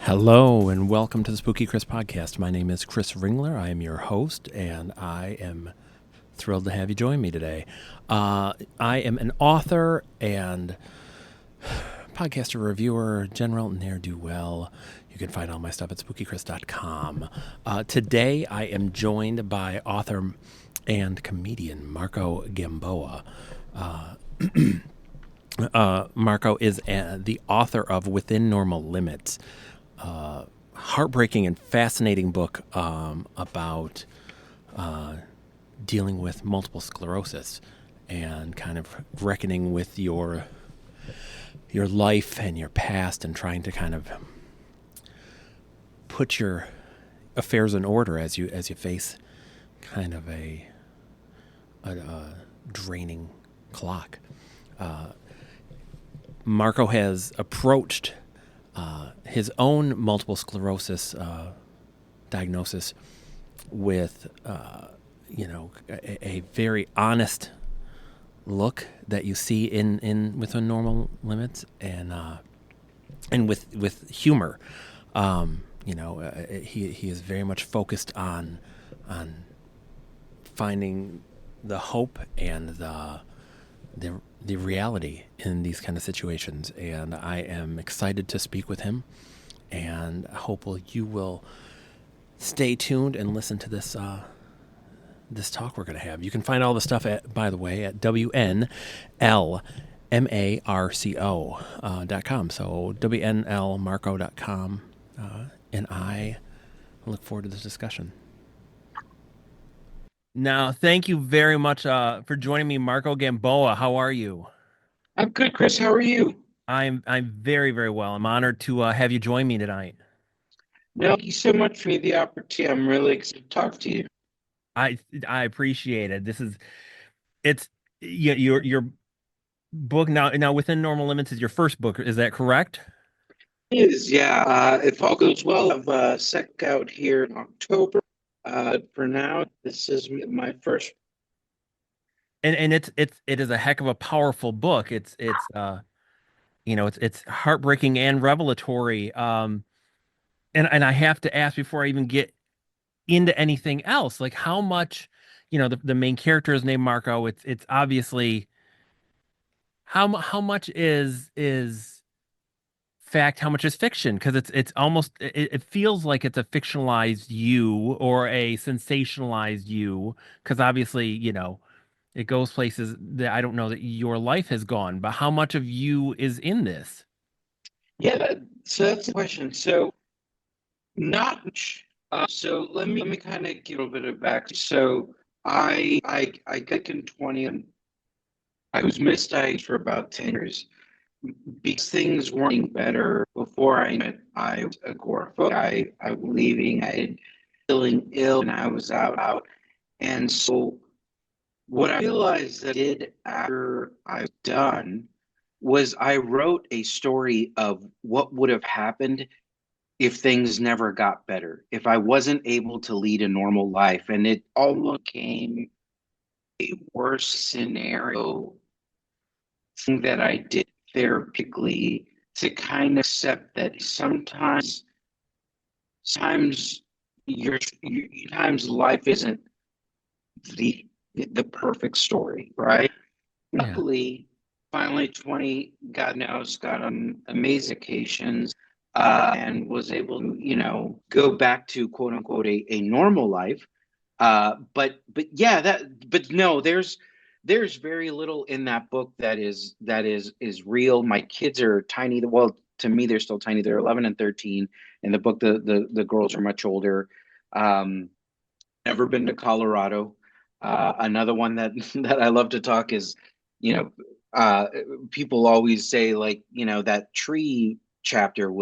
Hello and welcome to the Spooky Chris podcast. My name is Chris Ringler. I am your host, and I am thrilled to have you join me today. I am an author and podcaster, reviewer, general ne'er-do-well. You can find all my stuff at spookychris.com. Today, I am joined by author and comedian Marco Gamboa. Marco is the author of Within Normal Limits, heartbreaking and fascinating book about dealing with multiple sclerosis and kind of reckoning with your life and your past and trying to kind of put your affairs in order as you face kind of a draining clock. Marco has approached his own multiple sclerosis diagnosis with, a very honest look that you see in Within Normal Limits, and with humor. He is very much focused on finding the hope and the reality in these kind of situations, and I am excited to speak with him, and I hope you will stay tuned and listen to this talk we're going to have. You can find all the stuff by the way, at WNLMARCO.com. So WNLMarco.com, and I look forward to this discussion. Now, thank you very much for joining me, Marco Gamboa. How are you? I'm good, Chris. How are you? I'm very, very well. I'm honored to have you join me tonight. No, thank you so much for the opportunity. I'm really excited to talk to you. I I appreciate it. It's your book now Within Normal Limits is your first book. Is that correct? It is, yeah. If all goes well, I've sec out here in October. For now, this is my first. And it is a heck of a powerful book. It's heartbreaking and revelatory. And I have to ask before I even get into anything else, like how much, the main character is named Marco. It's obviously how much is fact, how much is fiction? Because it's almost it feels like it's a fictionalized you or a sensationalized you. Because obviously, it goes places that I don't know that your life has gone. But how much of you is in this? Yeah, so that's the question. So not much. So let me kind of give a little bit of back. So I got in 20 and I was misdiagnosed for about 10 years because things weren't better before I was agoraphobic. I was leaving. I had feeling ill and I was out. And so what I realized that I did after I was done was I wrote a story of what would have happened if things never got better, if I wasn't able to lead a normal life. And it almost became a worse scenario thing that I did therapeutically to kind of accept that sometimes times life isn't the the perfect story, right? Yeah. Luckily, finally 20, God knows, got on amazing occasions, and was able to, go back to quote unquote a normal life. But yeah, but no, there's very little in that book that is real. My kids are tiny. Well, to me, they're still tiny. They're 11 and 13. In the book, the girls are much older. Um, Never been to Colorado. Another one that that I love to talk is, you know, uh, people always say like, that tree chapter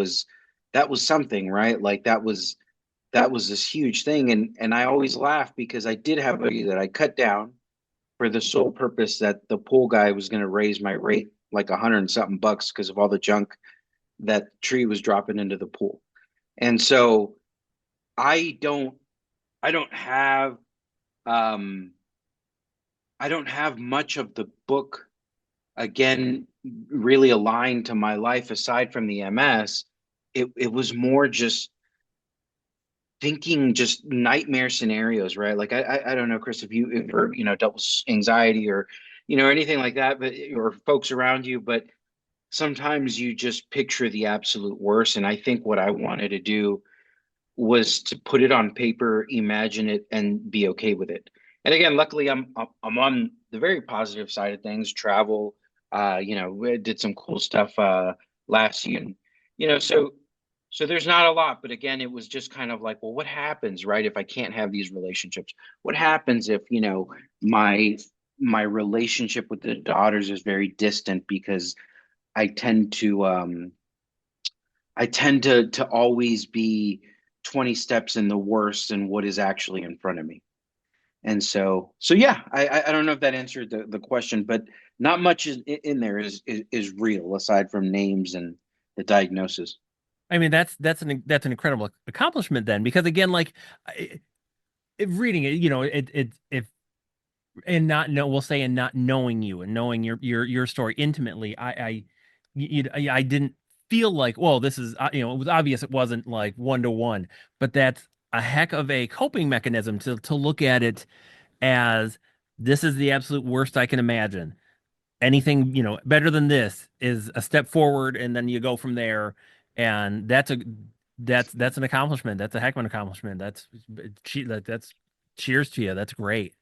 that was something, right? Like that was this huge thing, and I always laugh because I did have a tree that I cut down for the sole purpose that the pool guy was going to raise my rate like 100 and something bucks because of all the junk that tree was dropping into the pool. And so I don't I don't have um I don't have much of the book again really aligned to my life aside from the MS. it was more just thinking just nightmare scenarios, right? Like I don't know, Chris, if you ever, dealt with anxiety or, anything like that, but or folks around you, but sometimes you just picture the absolute worst. And I think what I wanted to do was to put it on paper, imagine it, and be okay with it. And again, luckily, I'm on the very positive side of things. Travel, we did some cool stuff last year, and so there's not a lot. But again, it was just kind of like, well, what happens, right? If I can't have these relationships, what happens if my my relationship with the daughters is very distant because I tend to I tend to always be 20 steps in the worst and what is actually in front of me. And so yeah, I don't know if that answered the question, but not much in there is real aside from names and the diagnosis. I mean, that's an incredible accomplishment then, because again, like reading it, if and not know, we'll say, and not knowing you and knowing your story intimately, I didn't feel like, well, this is, it was obvious it wasn't like one to one, but that's a heck of a coping mechanism to look at it as this is the absolute worst I can imagine. Anything, better than this is a step forward, and then you go from there. And that's an accomplishment. That's a heck of an accomplishment. That's cheers to you. That's great.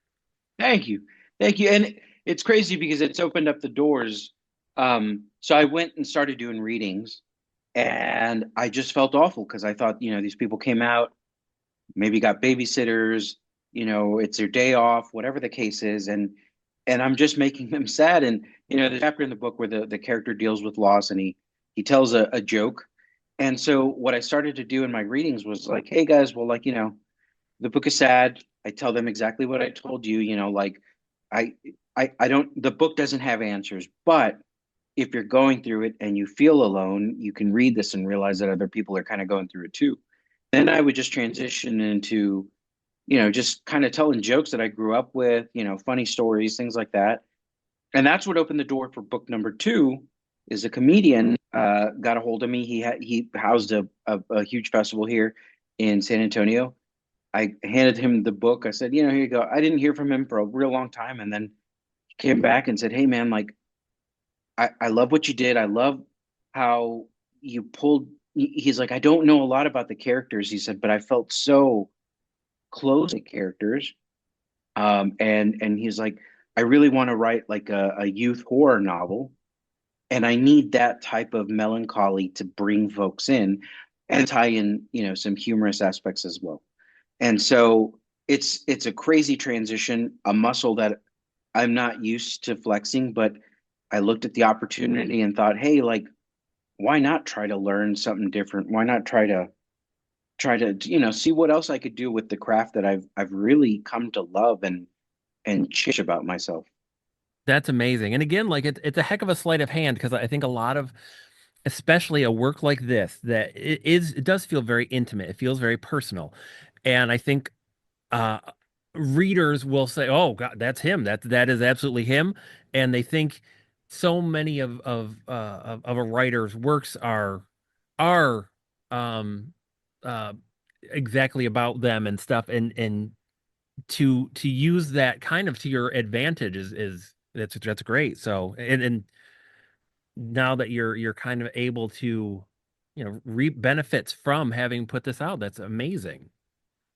Thank you. Thank you. And it's crazy because it's opened up the doors. So I went and started doing readings and I just felt awful because I thought, these people came out, maybe got babysitters, it's their day off, whatever the case is, and I'm just making them sad. And the chapter in the book where the character deals with loss and he tells a joke. And so what I started to do in my readings was like, hey guys, well, like, the book is sad. I tell them exactly what I told you, like I I don't the book doesn't have answers, but if you're going through it and you feel alone, you can read this and realize that other people are kind of going through it too. Then I would just transition into, just kind of telling jokes that I grew up with, funny stories, things like that. And that's what opened the door for book number two. Is a comedian got a hold of me. He housed a huge festival here in San Antonio. I handed him the book. I said, here you go. I didn't hear from him for a real long time, and then he came back and said, hey man, like I love what you did. I love how you pulled. He's like, I don't know a lot about the characters. He said, but I felt so close to characters. And he's like, I really want to write like a youth horror novel, and I need that type of melancholy to bring folks in and tie in, some humorous aspects as well. And so it's a crazy transition, a muscle that I'm not used to flexing, but I looked at the opportunity and thought, hey, like, why not try to learn something different? Why not try to see what else I could do with the craft that I've really come to love and cherish about myself. That's amazing. And again, like it's a heck of a sleight of hand, because I think a lot of, especially a work like this, that it does feel very intimate. It feels very personal. And I think uh readers will say, "Oh God, that's him. That is absolutely him." And they think so many of a writer's works are um uh exactly about them and stuff, and to use that kind of to your advantage is that's great. So and now that you're kind of able to, reap benefits from having put this out, that's amazing.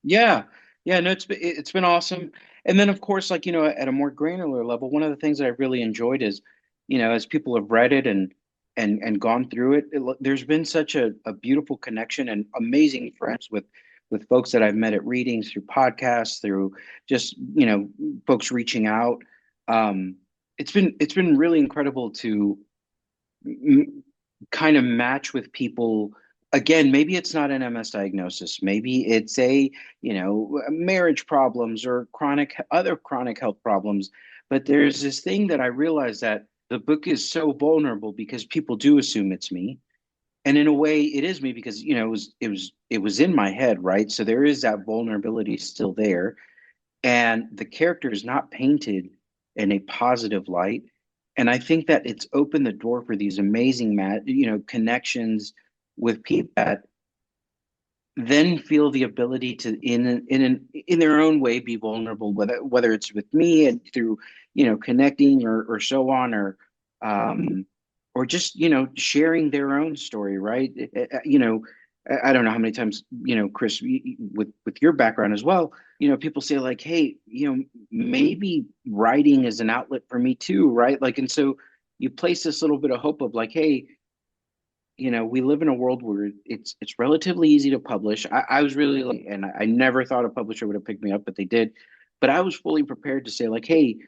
Yeah. Yeah, no, it's been awesome. And then of course, like, at a more granular level, one of the things that I really enjoyed is, as people have read it and gone through it, there's been such a beautiful connection and amazing friends with folks that I've met at readings, through podcasts, through just, folks reaching out. Um, it's been really incredible to kind of match with people. Again, maybe it's not an MS diagnosis, maybe it's a, marriage problems or other chronic health problems, but there's this thing that I realized, that the book is so vulnerable because people do assume it's me, and in a way it is me because it was in my head, right? So there is that vulnerability still there, and the character is not painted in a positive light. And I think that it's opened the door for these amazing connections, with people that then feel the ability to in their own way be vulnerable, whether it's with me and through connecting or so on, um or just sharing their own story, right? I don't know how many times, Chris, with your background as well, people say like, hey, maybe writing is an outlet for me too, right? Like, and so you place this little bit of hope of like, hey, we live in a world where it's relatively easy to publish. I was really like, and I never thought a publisher would have picked me up, but they did. But I was fully prepared to say, like, hey,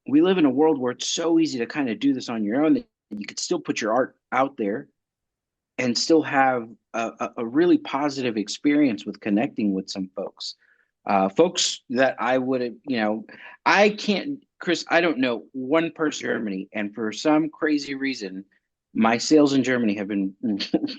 we live in a world where it's so easy to kind of do this on your own that you could still put your art out there and still have a really positive experience with connecting with some folks. Folks that I would have, I can't, Chris, I don't know one person in Germany. And for some crazy reason, my sales in Germany have been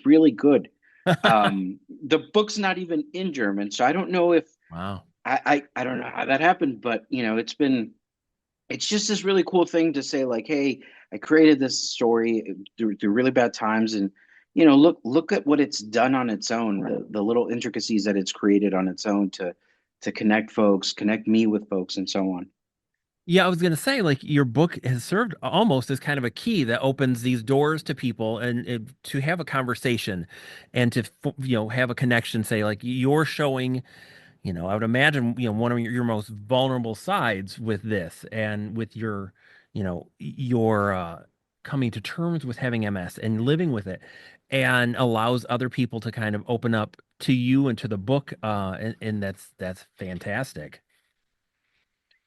really good. The book's not even in German, so I don't know if Wow. I don't know how that happened, but it's just this really cool thing to say like, hey, I created this story through really bad times, and look at what it's done on its own, the little intricacies that it's created on its own to connect folks, connect me with folks, and so on. Yeah, I was gonna say, like, your book has served almost as kind of a key that opens these doors to people and to have a conversation and to have a connection. Say, like, you're showing, I would imagine, one of your most vulnerable sides with this and with your coming to terms with having MS and living with it, and allows other people to kind of open up to you and to the book, and that's fantastic.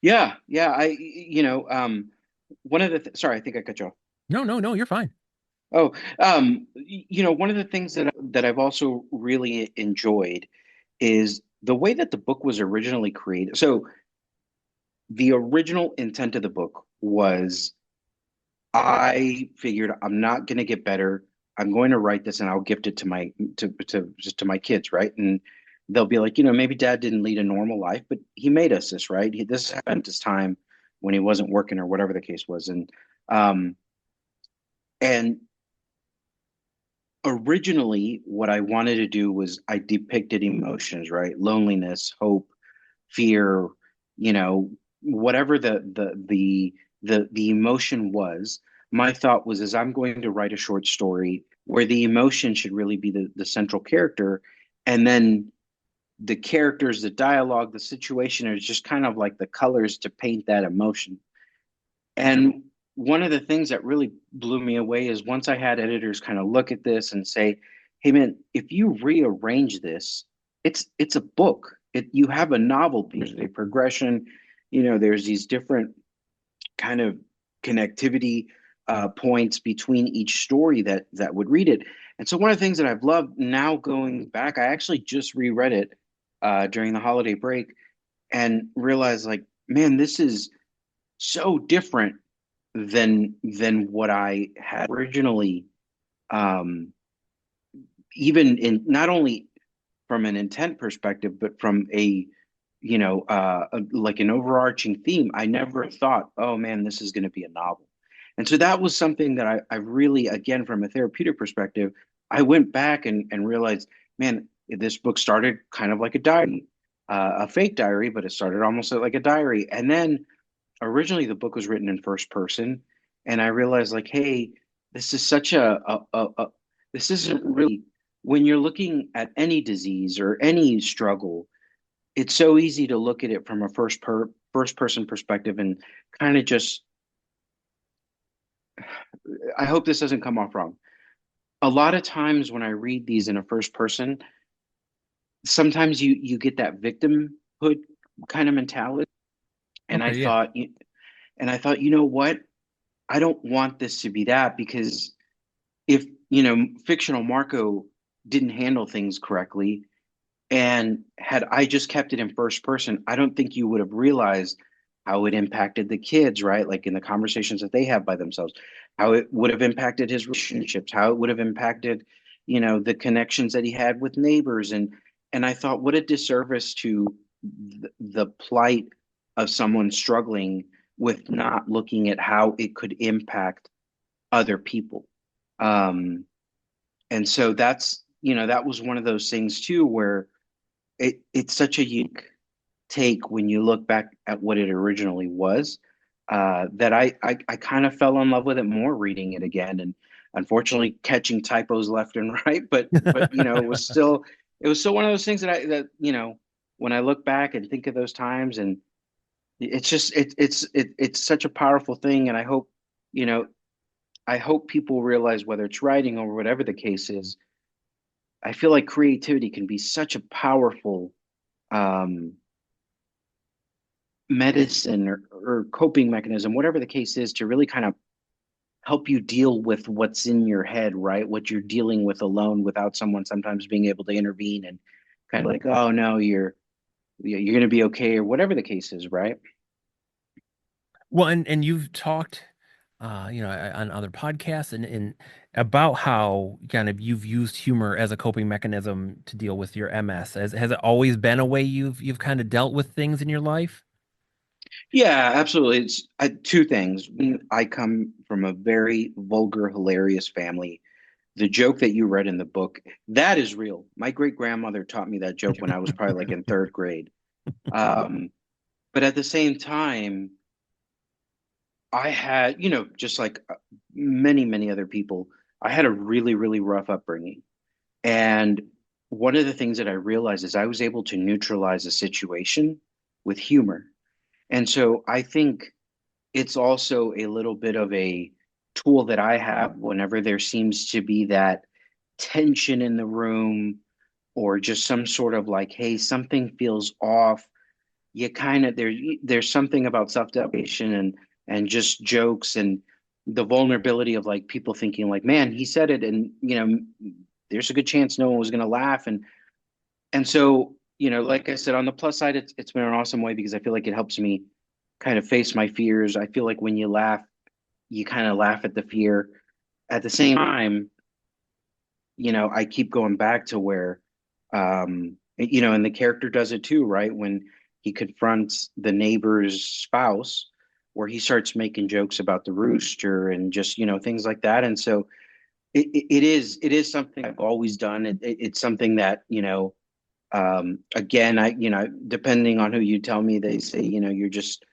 Yeah, yeah. One of the sorry, I think I cut you off. No, no, no, you're fine. Oh, one of the things that I've also really enjoyed is the way that the book was originally created. So the original intent of the book was I figured I'm not going to get better. I'm going to write this and I'll gift it to my to just to my kids, right? And they'll be like, maybe dad didn't lead a normal life, but he made us this, right? This happened this time when he wasn't working or whatever the case was. Um and originally what I wanted to do was I depicted emotions, right? Loneliness, hope, fear, you know, whatever the emotion was. My thought was is I'm going to write a short story where the emotion should really be the central character, and then the characters, the dialogue, the situation is just kind of like the colors to paint that emotion. And one of the things that really blew me away is once I had editors kind of look at this and say, "Hey man, if you rearrange this, it's a book. You have a novel piece, a progression. There's these different kind of connectivity points between each story that would read it." And so one of the things that I've loved now going back, I actually just reread it during the holiday break and realized like, man, this is so different than what I had originally, um, even in not only from an intent perspective, but from like an overarching theme. I never thought, oh man, this is going to be a novel. And so that was something that I really, again, from a therapeutic perspective, I went back and realized, man, this book started kind of like a diary, a fake diary, but it started almost like a diary. And then originally the book was written in first person, and I realized like, hey, this is such this isn't really when you're looking at any disease or any struggle, it's so easy to look at it from a first person perspective and kind of just, I hope this doesn't come off wrong. A lot of times when I read these in a first person, sometimes you get that victimhood kind of mentality. And I Okay, yeah. thought, you know what? I don't want this to be that because if, fictional Marco didn't handle things correctly, and had I just kept it in first person, I don't think you would have realized how it impacted the kids, right? Like in the conversations that they have by themselves, how it would have impacted his relationships, how it would have impacted, the connections that he had with neighbors. And I thought, what a disservice to the plight of someone struggling with not looking at how it could impact other people. Um, and so that was one of those things too where it's such a unique take when you look back at what it originally was, that I kind of fell in love with it more reading it again, and unfortunately catching typos left and right, but it was still one of those things that when I look back and think of those times, and it's such a powerful thing, and you know I hope people realize, whether it's writing or whatever the case is, I feel like creativity can be such a powerful um medicine, or coping mechanism, whatever the case is, to really kind of help you deal with what's in your head, right? What you're dealing with alone, without someone sometimes being able to intervene and kind of like, oh no, you're going to be okay, or whatever the case is, right? Well, and you've talked, on other podcasts and about how kind of you've used humor as a coping mechanism to deal with your MS. Has it always been a way you've kind of dealt with things in your life? Yeah, absolutely. It's two things. I come from a very vulgar, hilarious family. The joke that you read in the book, that is real. My great grandmother taught me that joke when I was probably like in third grade. Um, but at the same time, I had, just like many, many other people, I had a really, really rough upbringing. And one of the things that I realized is I was able to neutralize a situation with humor. And so I think it's also a little bit of a tool that I have whenever there seems to be that tension in the room, or just some sort of like, hey, something feels off. You kind of there's something about self-deprecation and just jokes, and the vulnerability of like people thinking like, man, he said it, and there's a good chance no one was going to laugh, and so like I said, on the plus side, it's been an awesome way, because I feel like it helps me kind of face my fears. I feel like when you laugh, you kind of laugh at the fear. At the same time, I keep going back to where, and the character does it too, right? When he confronts the neighbor's spouse, where he starts making jokes about the rooster and just, things like that. And so it is something I've always done. It's something that, again, depending on who you tell me, they say, you're just,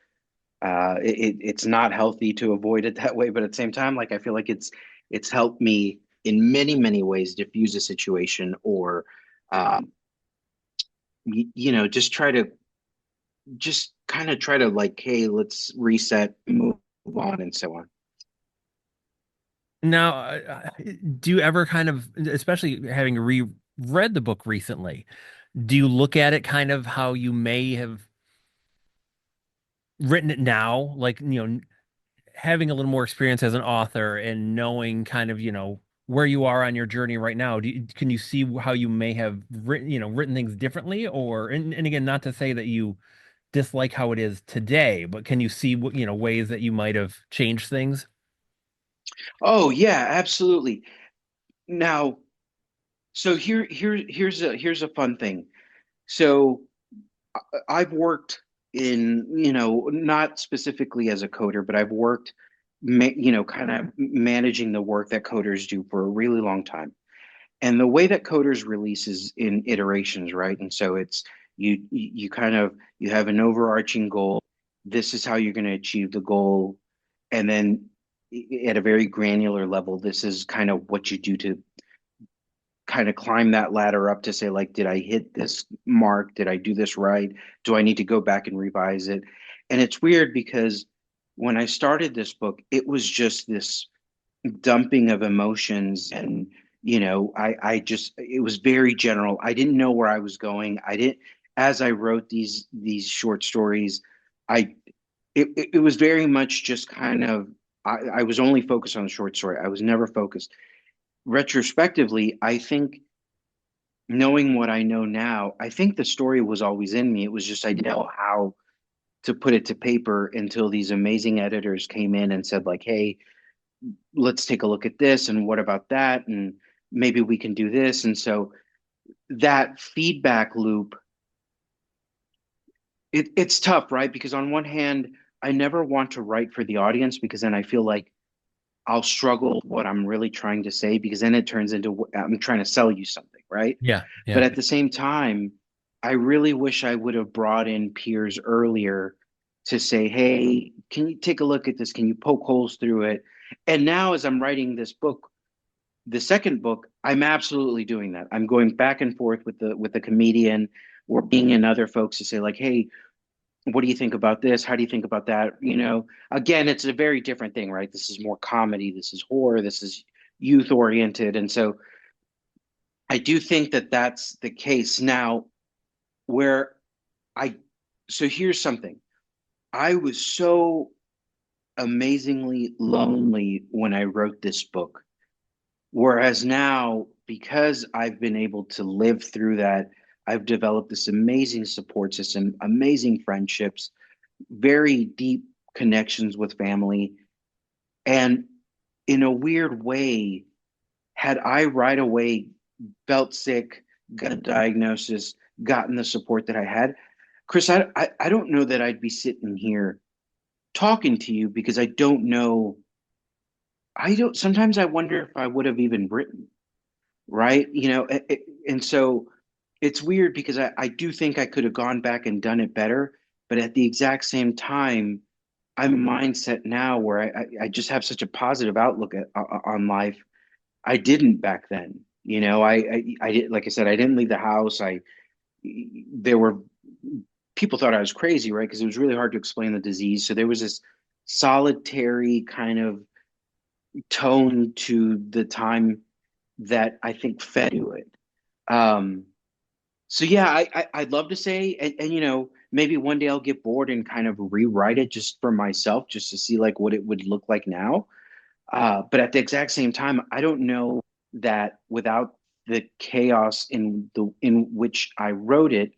it's not healthy to avoid it that way. But at the same time, like, I feel like it's helped me in many, many ways diffuse a situation, or um, just kind of try to like, hey, let's reset, move on, and so on. Now, do you ever kind of, especially having reread the book recently, do you look at it kind of how you may have written it now? Like, having a little more experience as an author and knowing kind of, where you are on your journey right now, can you see how you may have written things differently? Or, and again, not to say that you dislike how it is today, but can you see what, ways that you might have changed things? Oh yeah, absolutely. Now, so here's a fun thing. So I've worked in, not specifically as a coder, but I've worked, kind of managing the work that coders do for a really long time. And the way that coders release is in iterations, right? And so it's you kind of you have an overarching goal. This is how you're going to achieve the goal, and then at a very granular level, this is kind of what you do to kind of climb that ladder up, to say like, did I hit this mark? Did I do this right? Do I need to go back and revise it? And it's weird, because when I started this book, it was just this dumping of emotions, and I just, it was very general. I didn't know where I was going. I didn't As I wrote these short stories, I it was very much just kind of, I was only focused on the short story. I was never focused. Retrospectively, I think, knowing what I know now, I think the story was always in me. It was just I didn't know how to put it to paper until these amazing editors came in and said like, "Hey, let's take a look at this, and what about that, and maybe we can do this." And so that feedback loop, it's tough, right? Because on one hand, I never want to write for the audience, because then I feel like I'll struggle with what I'm really trying to say, because then it turns into I'm trying to sell you something. right? Yeah, But yeah. at the same time, I really wish I would have brought in peers earlier to say, hey, can you take a look at this? Can you poke holes through it? And now, as I'm writing this book, the second book, I'm absolutely doing that. I'm going back and forth with the comedian or being in other folks to say, like, hey, what do you think about this? How do you think about that? Again, it's a very different thing, right? This is more comedy, this is horror, this is youth oriented. And so I do think that that's the case now where I, so here's something. I was so amazingly lonely when I wrote this book. Whereas now, because I've been able to live through that, I've developed this amazing support system, amazing friendships, very deep connections with family. And in a weird way, had I right away felt sick, got a diagnosis, gotten the support that I had, Chris, I don't know that I'd be sitting here talking to you because I don't know. I don't, sometimes I wonder if I would have even written, right? And so it's weird because I do think I could have gone back and done it better. But at the exact same time, I'm a mindset now where I just have such a positive outlook on life. I didn't back then. I did, like I said, I didn't leave the house. There were people thought I was crazy, right? Because it was really hard to explain the disease. So there was this solitary kind of tone to the time that I think fed to it. Um, so yeah, I'd love to say, and maybe one day I'll get bored and kind of rewrite it just for myself, just to see like what it would look like now. But at the exact same time, I don't know that without the chaos in which I wrote it,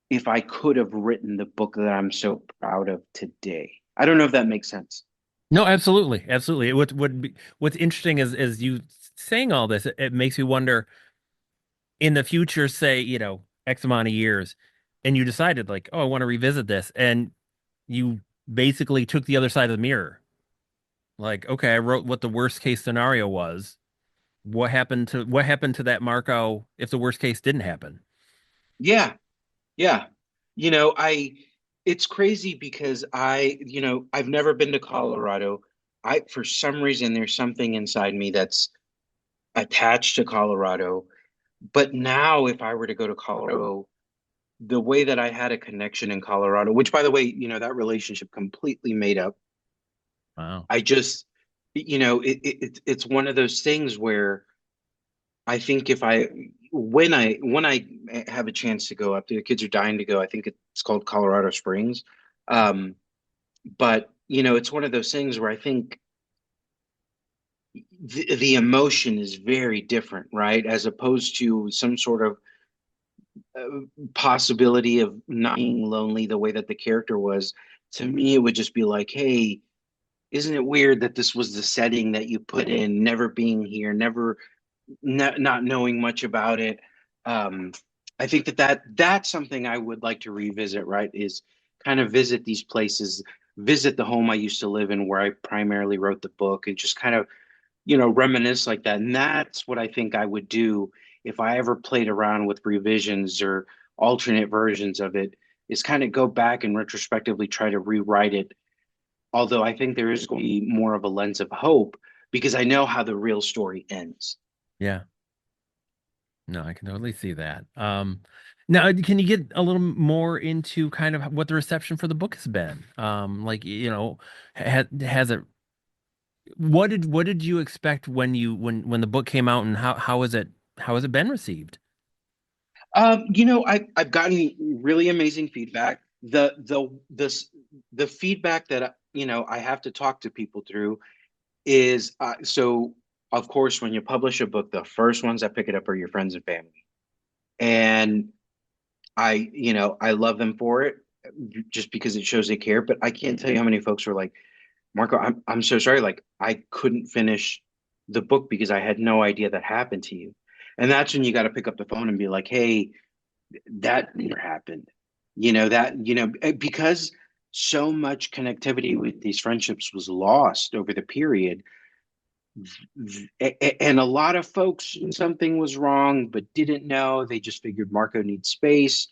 if I could have written the book that I'm so proud of today. I don't know if that makes sense. No, absolutely, absolutely. It would be what's interesting is you saying all this. It makes me wonder in the future, say, X amount of years, and you decided like, oh, I want to revisit this, and you basically took the other side of the mirror. Like, okay, I wrote what the worst case scenario was. What happened to that Marco if the worst case didn't happen? Yeah, yeah. You know, I it's crazy because I've never been to Colorado. For some reason there's something inside me that's attached to Colorado. But now if I were to go to Colorado, the way that I had a connection in Colorado, which by the way, that relationship completely made up. Wow. I just, it's one of those things where I think if I when I have a chance to go up there, the kids are dying to go. I think it's called Colorado Springs. Um, but it's one of those things where I think the emotion is very different, right? As opposed to some sort of possibility of not being lonely the way that the character was. To me, it would just be like, hey, isn't it weird that this was the setting that you put in, never being here, never not knowing much about it. Um, I think that's something I would like to revisit, right? Is kind of visit these places, visit the home I used to live in where I primarily wrote the book, and just kind of, reminisce like that. And that's what I think I would do if I ever played around with revisions or alternate versions of it, is kind of go back and retrospectively try to rewrite it. Although I think there is going to be more of a lens of hope because I know how the real story ends. Yeah. No, I can totally see that. Now, can you get a little more into kind of what the reception for the book has been? Like, has it, what did you expect when the book came out, and how has it been received? I've gotten really amazing feedback. The feedback that I have to talk to people through is so of course when you publish a book, the first ones that pick it up are your friends and family, and I love them for it just because it shows they care. But I can't tell you how many folks were like, Marco, I'm so sorry. Like I couldn't finish the book because I had no idea that happened to you. And that's when you got to pick up the phone and be like, hey, that never happened. Because so much connectivity with these friendships was lost over the period. And a lot of folks, something was wrong, but didn't know. They just figured Marco needs space.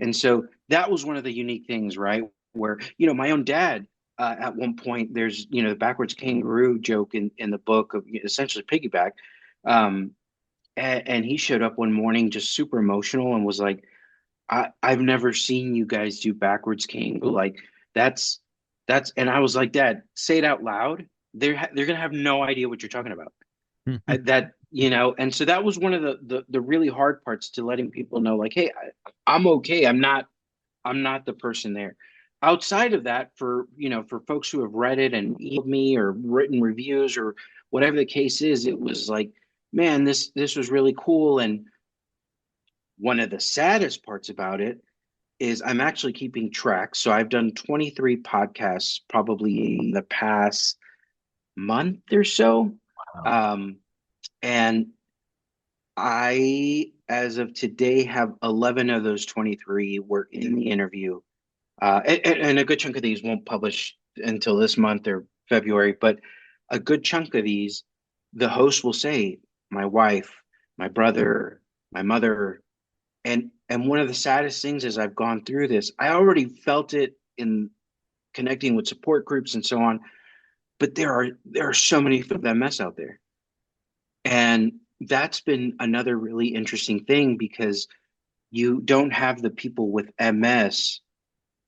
And so that was one of the unique things, right? Where, my own dad, at one point, there's, the backwards kangaroo joke in the book of essentially piggyback. Um, and he showed up one morning just super emotional and was like, I've never seen you guys do backwards kangaroo. Like that's, and I was like, Dad, say it out loud. They're gonna have no idea what you're talking about. And so that was one of the really hard parts to letting people know, like, hey, I'm okay. I'm not the person there. Outside of that, for folks who have read it and emailed me or written reviews or whatever the case is, it was like, man, this was really cool. And one of the saddest parts about it is I'm actually keeping track. So I've done 23 podcasts probably in the past month or so. Wow. Um, and I, as of today, have 11 of those 23 were in the interview. And a good chunk of these won't publish until this month or February, but a good chunk of these, the host will say, my wife, my brother, my mother. And one of the saddest things as I've gone through this, I already felt it in connecting with support groups and so on, but there are so many of them mess out there. And that's been another really interesting thing because you don't have the people with MS.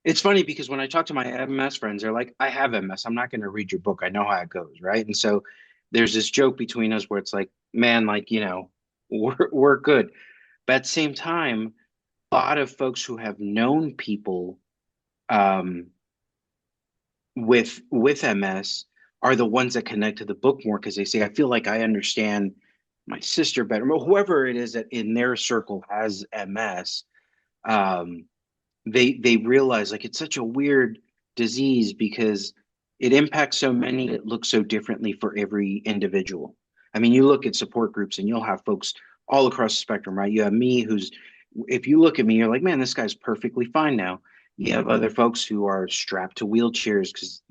It's funny because when I talk to my MS friends, they're like, I have MS. I'm not going to read your book. I know how it goes. Right. And so there's this joke between us where it's like, man, like, we're good. But at the same time, a lot of folks who have known people um, with MS are the ones that connect to the book more because they say, I feel like I understand my sister better, or whoever it is that in their circle has MS. Um, they realize like it's such a weird disease because it impacts so many, it looks so differently for every individual. I mean, you look at support groups and you'll have folks all across the spectrum, right? You have me who's, if you look at me, you're like, man, this guy's perfectly fine now. You have other folks who are strapped to wheelchairs because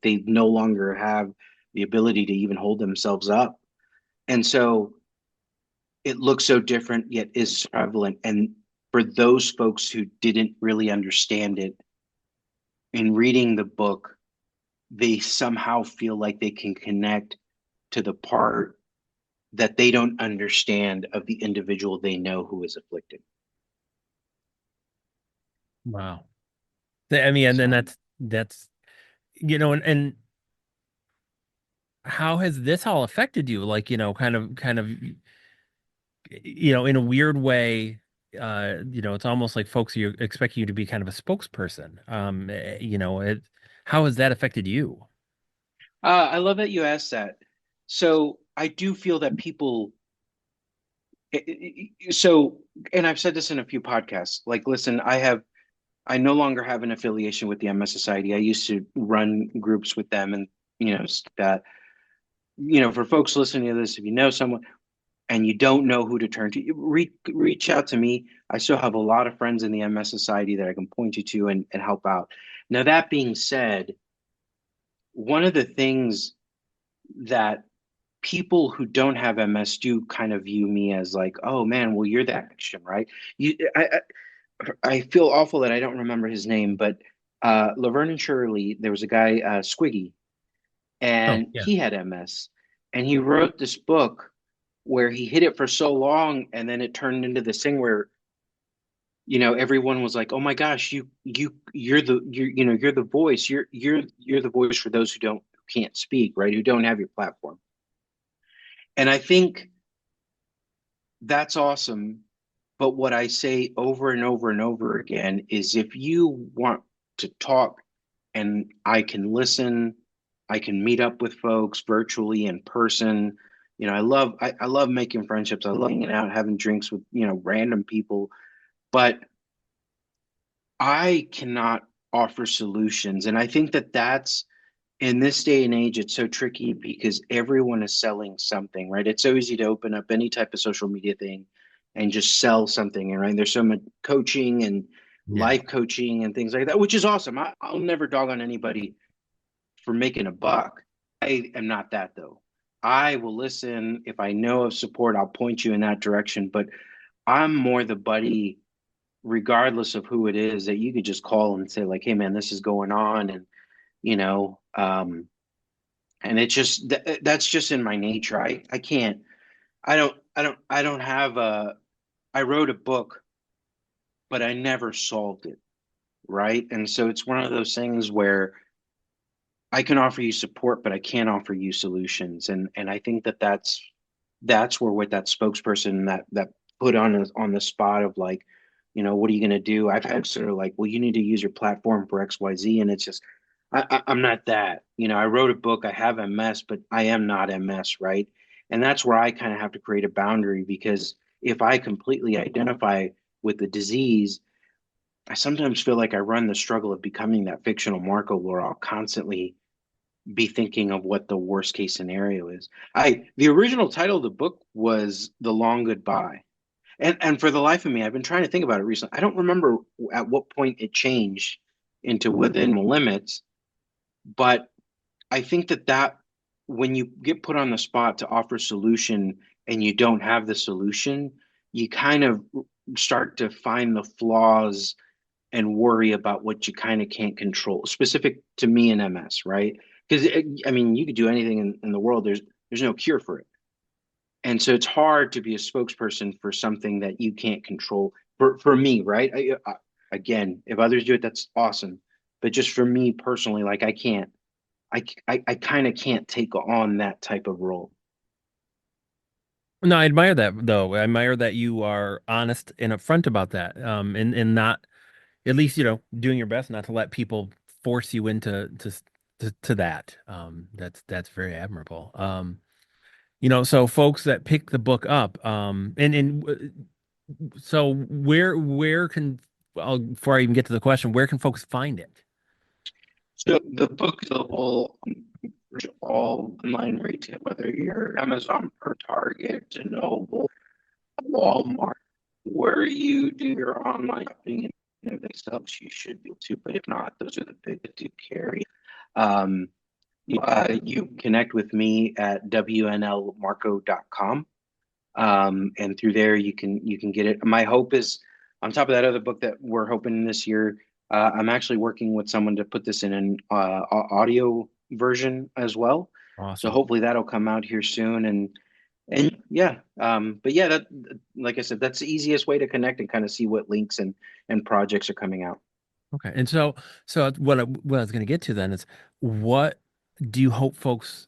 they no longer have the ability to even hold themselves up. And so it looks so different yet is prevalent. And for those folks who didn't really understand it in reading the book, they somehow feel like they can connect to the part that they don't understand of the individual they know who is afflicted. Wow. I mean, and then So that's and how has this all affected you? Like, kind of, in a weird way, it's almost like folks you expect you to be kind of a spokesperson. How has that affected you? I love that you asked that. So I do feel that people, so, and I've said this in a few podcasts, like, listen, I no longer have an affiliation with the MS Society. I used to run groups with them and, that, for folks listening to this, if you know someone and you don't know who to turn to, reach out to me. I still have a lot of friends in the MS Society that I can point you to and help out. Now, that being said, one of the things that people who don't have MS do kind of view me as like, oh man, well, you're the action, right? You, I feel awful that I don't remember his name, but Laverne and Shirley, there was a guy, Squiggy, Oh, and yeah. he had MS, and he wrote this book where he hid it for so long, and then it turned into this thing where everyone was like, "Oh my gosh, you're the voice. You're the voice for those who can't speak, right? Who don't have your platform." And I think that's awesome. But what I say over and over and over again is if you want to talk and I can listen, I can meet up with folks virtually in person. I love making friendships. I love hanging out, having drinks with, random people, but I cannot offer solutions. And I think that that's in this day and age, it's so tricky because everyone is selling something, right? It's so easy to open up any type of social media thing and just sell something. And right, there's so much coaching and Yeah. life coaching and things like that, which is awesome. I'll never dog on anybody for making a buck. I am not that though. I will listen. If I know of support, I'll point you in that direction. But I'm more the buddy, regardless of who it is, that you could just call and say, like, hey man, this is going on. And, you know, and it's just that's just in my nature. I can't, I don't have a, I wrote a book, but I never solved it. Right. And so it's one of those things where I can offer you support, but I can't offer you solutions. And I think that that's where with that spokesperson that put on the spot of like, you know, what are you going to do? I've had sort of like, well, you need to use your platform for XYZ, and it's just I'm not that. You know, I wrote a book. I have MS, but I am not MS, right? And that's where I kind of have to create a boundary because if I completely identify with the disease, I sometimes feel like I run the struggle of becoming that fictional Marco where I'll constantly be thinking of what the worst case scenario is. I the original title of the book was The Long Goodbye. And for the life of me, I've been trying to think about it recently. I don't remember at what point it changed into Within the Limits, but I think that when you get put on the spot to offer solution and you don't have the solution, you kind of start to find the flaws and worry about what you kind of can't control, specific to me and MS, right? Because I mean, you could do anything in the world. There's no cure for it, and so it's hard to be a spokesperson for something that you can't control. For me, right? Again, if others do it, that's awesome. But just for me personally, like I can't. I kind of can't take on that type of role. No, I admire that though. I admire that you are honest and upfront about that. And not at least, doing your best not to let people force you into to that. That's very admirable. So folks that pick the book up, so where can before I even get to the question, where can folks find it? So the book is available on all online retail, whether you're Amazon or Target, to Noble, Walmart, where you do your online shopping and everything else, you should be able to. But if not, those are the big that do carry. Um, you connect with me at wnlmarco.com. And through there you can get it. My hope is on top of that other book that we're hoping this year, I'm actually working with someone to put this in an audio version as well. So Awesome. hopefully that'll come out here soon. And yeah, but yeah, that like I said, that's the easiest way to connect and kind of see what links and projects are coming out. Okay. And so what I was going to get to then is what do you hope folks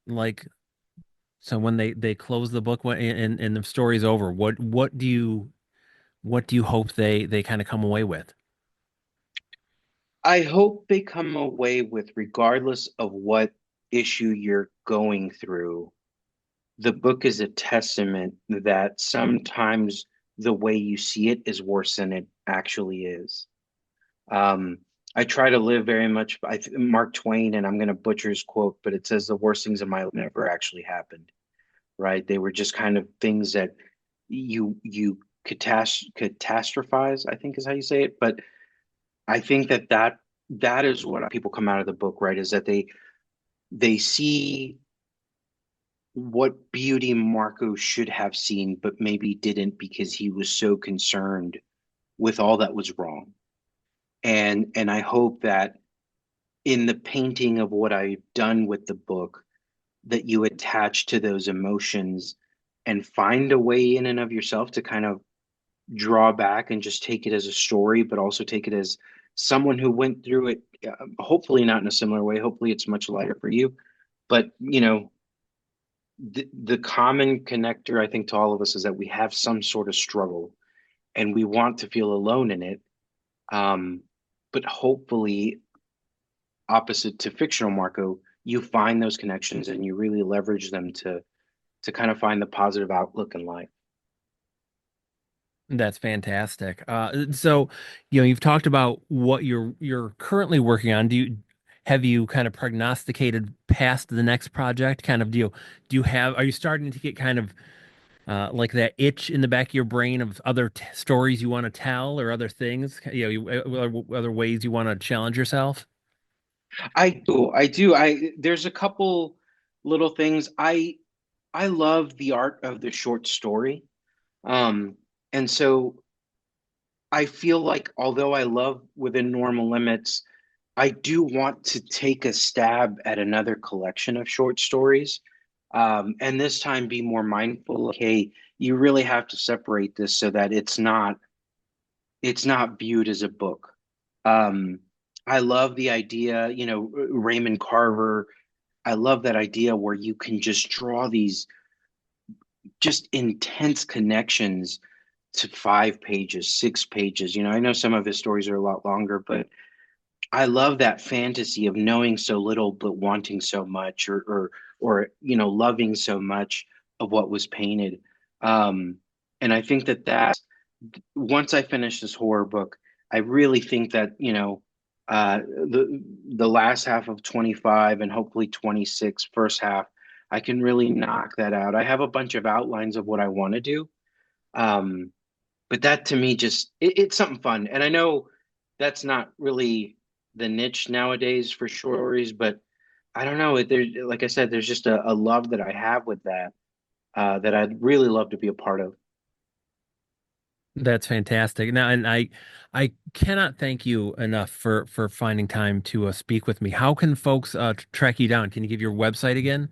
like so when they close the book and the story's over, what do you hope they kind of come away with? I hope they come away with, regardless of what issue you're going through, the book is a testament that sometimes the way you see it is worse than it actually is. Um, I try to live very much by Mark Twain, and I'm going to butcher his quote, but it says the worst things in my life never actually happened, right? They were just kind of things that you catastrophize, I think is how you say it. But I think that is what people come out of the book, right? Is that they see what beauty Marco should have seen, but maybe didn't because he was so concerned with all that was wrong. And I hope that in the painting of what I've done with the book, that you attach to those emotions and find a way in and of yourself to kind of draw back and just take it as a story, but also take it as someone who went through it. Hopefully not in a similar way. Hopefully it's much lighter for you. But the common connector, I think, to all of us is that we have some sort of struggle and we want to feel alone in it. Um, but hopefully, opposite to fictional Marco, you find those connections and you really leverage them to kind of find the positive outlook in life. That's fantastic. So, you've talked about what you're currently working on. Have you kind of prognosticated past the next project? Kind of are you starting to get kind of like that itch in the back of your brain of other stories you want to tell or other things, other ways you want to challenge yourself? I do. There's a couple. little things. I love the art of the short story. Um, and so I feel like although I love within normal limits, I do want to take a stab at another collection of short stories. And this time be more mindful. Hey, you really have to separate this so that it's not viewed as a book. Um, I love the idea, Raymond Carver. I love that idea where you can just draw these just intense connections to 5 pages, 6 pages. I know some of his stories are a lot longer, but I love that fantasy of knowing so little but wanting so much, or loving so much of what was painted. Um, and I think that once I finish this horror book, I really think that the last half of 25 and hopefully 26 first half, I can really knock that out. I have a bunch of outlines of what I want to do. Um, but that to me just it's something fun. And I know that's not really the niche nowadays for short stories, but I don't know. Like I said, there's just a love that I have with that that I'd really love to be a part of. That's fantastic. Now, and I cannot thank you enough for finding time to speak with me. How can folks track you down? Can you give your website again?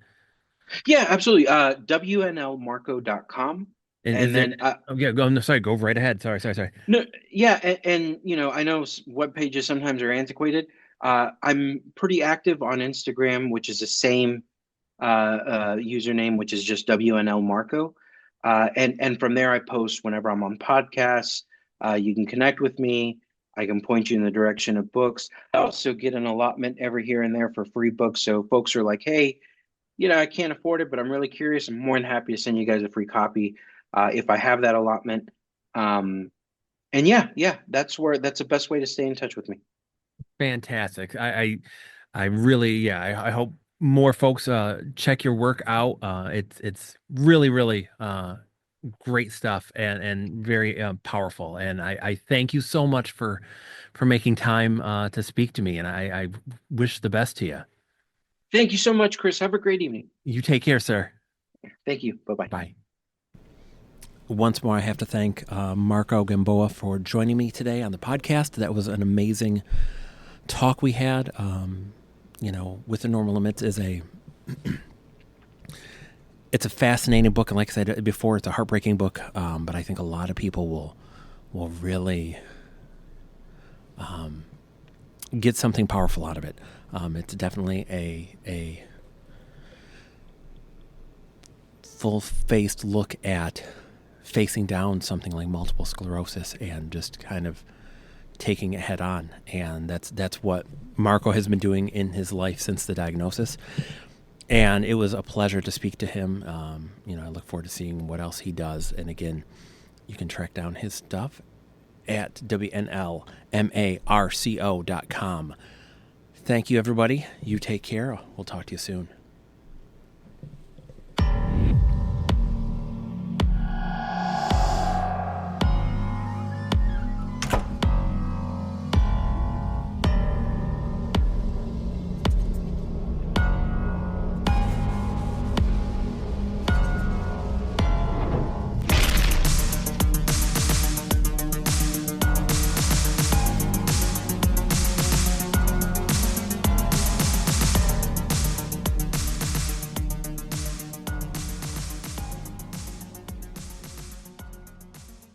Yeah, absolutely. WNLmarco.com. And is And there? then Oh, yeah, go. No, sorry. Go right ahead. Sorry, sorry, sorry. no, yeah, and I know web pages sometimes are antiquated. I'm pretty active on Instagram, which is the same username, which is just WNL Marco. And from there, I post whenever I'm on podcasts. You can connect with me. I can point you in the direction of books. I also get an allotment every here and there for free books. So folks are like, hey, I can't afford it, but I'm really curious. I'm more than happy to send you guys a free copy if I have that allotment. Um, and yeah, that's the best way to stay in touch with me. Fantastic. I really, yeah. I hope more folks check your work out. It's really, really great stuff and very powerful. And I thank you so much for making time to speak to me. And I wish the best to you. Thank you so much, Chris. Have a great evening. You take care, sir. Thank you. Bye bye. Bye. Once more, I have to thank Marco Gamboa for joining me today on the podcast. That was an amazing talk we had. With the Normal Limits is it's a fascinating book, and like I said before, it's a heartbreaking book. But I think a lot of people will really get something powerful out of it. It's definitely a full-faced look at facing down something like multiple sclerosis and just kind of taking it head on. And that's what Marco has been doing in his life since the diagnosis. And it was a pleasure to speak to him. I look forward to seeing what else he does. And again, you can track down his stuff at WNLMARCO.com. Thank you, everybody. You take care. We'll talk to you soon.